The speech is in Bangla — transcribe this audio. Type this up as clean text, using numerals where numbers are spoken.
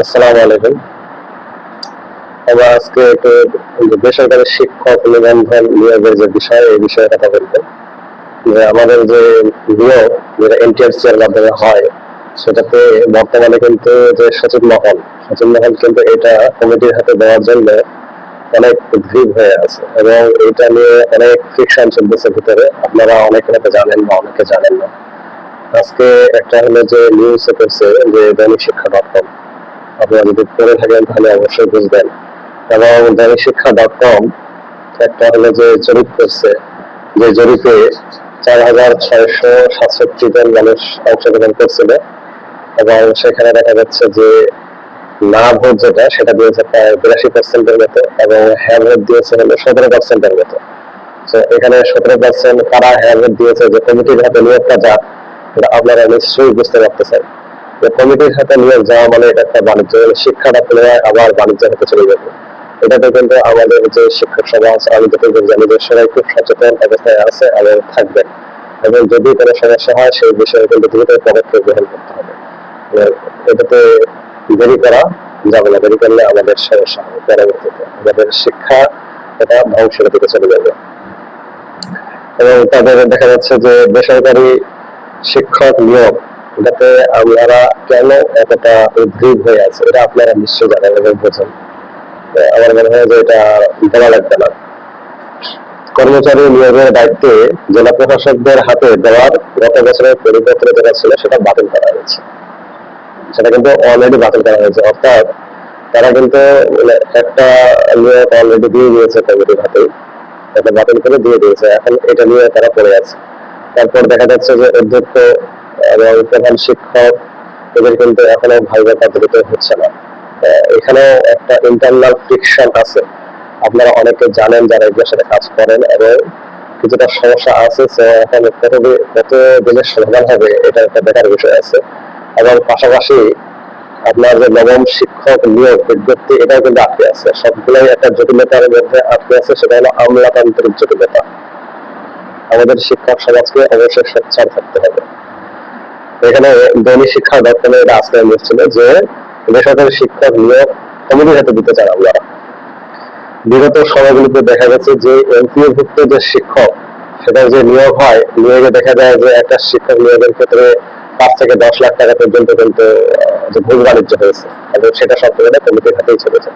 আসসালামু আলাইকুম। আমরা আজকে একটু বেসরকারি শিক্ষক নিবন্ধন নিয়োগের যে বিষয়, এই বিষয়ে কথা বলবো। যে আমাদের যে নিয়োগ যেটা এনটিআরসি এর মাধ্যমে হয়, সেটাতে বর্তমানে কিন্তু যে সচিব মহল কিন্তু এটা কমিটির হাতে দেওয়ার জন্য অনেক উদ্গ্রীব হয়ে আছে এবং এটা নিয়ে অনেক ফ্রিকশন চলতেছে ভিতরে। আপনারা অনেকে হয়তো জানেন বা অনেকে জানেন না। আজকে একটা হলো যে নিউজ করছে যে দৈনিক শিক্ষা.com, আপনারা যদি পড়ে থাকেন তাহলে অবশ্যই বুঝবেন। এবং দৈনিক শিক্ষা.com একটা হলো যে জরিপ করছে, যে জরিপে 4,667 জন মানুষ অংশগ্রহণ করছিল এবং সেখানে দেখা যাচ্ছে যে না ভোট যেটা সেটা দিয়েছে প্রায় 82% মতো এবং হ্যাঁ ভোট দিয়েছে হলো 17% মতো। তো এখানে 17% কারা হ্যাঁ ভোট দিয়েছে যে কমিটির হাতে নিয়োগটা যাক, এটা আপনারা নিশ্চয়ই বুঝতে পারতেছেন যে কমিটির হাতে নিয়োগ যাওয়া মানে এটা একটা বাণিজ্য, শিক্ষাটা পুনরায় আবার বাণিজ্যের হাতে চলে যাবে। এটাতে কিন্তু আমাদের যে শিক্ষক সমাজ, আমি যতটুকু জানি যে সবাই খুব সচেতন অবস্থায় আছে এবং থাকবেন, এবং যদি কোনো সমস্যা হয় সেই বিষয়ে কিন্তু দ্রুত পদক্ষেপ গ্রহণ করতে হবে। এটাতে দেরি করা যাবে না, দেরি করলে আমাদের সমস্যা হবে, পরবর্তীতে আমাদের শিক্ষা এটা ধ্বংসের দিকে চলে যাবে। এবং তাদের দেখা যাচ্ছে যে বেসরকারি শিক্ষক নিয়োগ, এটাতে আমরা কেন এতটা উদ্গ্রীব হয়ে আছে এটা আপনারা নিশ্চয়ই জানেন এবং বোঝেন। আমার মনে হয় যে এটা বলা লাগবে না। কর্মচারী নিয়োগের দায়িত্বে জেলা প্রশাসকদের হাতে দেওয়ার গত বছরের পরিপত্র যেটা ছিল সেটা বাতিল করা হয়েছে, সেটা কিন্তু অলরেডি বাতিল করা হয়েছে। অর্থাৎ তারা কিন্তু একটা নিয়োগ অলরেডি দিয়ে দিয়েছে কমিটির হাতে, এটা বাতিল করে দিয়ে দিয়েছে, এখন এটা নিয়ে তারা পড়ে আছে। তারপর দেখা যাচ্ছে যে অধ্যক্ষ এবং প্রধান শিক্ষক এদের কিন্তু এখনো ভাইবা পদ্ধতিতে হচ্ছে না। এখানে একটা ইন্টারনাল ফ্রিকশন আছে, আপনারা অনেকে জানেন যারা এগুলোর সাথে কাজ করেন, এবং কিছুটা সমস্যা আছে। এখন কত দিনের সমাধান হবে এটা একটা দেখার বিষয় আছে। এবং পাশাপাশি আপনার যে নবম শিক্ষক নিয়োগ বিজ্ঞপ্তি, এটাও কিন্তু আটকে আছে। সবগুলোই একটা জটিলতার মধ্যে আটকে আছে, সেটা হলো আমলাতান্ত্রিক জটিলতা। আমাদের শিক্ষক সমাজকে অবশ্যই সোচ্চার থাকতে হবে। এখানে দৈনিক শিক্ষা.com এটা আজকে ছিল যে বেসরকারি শিক্ষক নিয়োগ কমিটির হাতে দিতে চান আপনারা। বিগত সময়গুলিতে দেখা গেছে যে এমপিওভুক্ত যে শিক্ষক, সেটা যে নিয়োগ হয়, নিয়োগে দেখা যায় যে একটা শিক্ষক নিয়োগের ক্ষেত্রে 5 থেকে 10 লাখ টাকা পর্যন্ত কিন্তু যে ভুল বাণিজ্য হয়েছে, এবং সেটা সবগুলো কমিটির হাতেই চলেছে।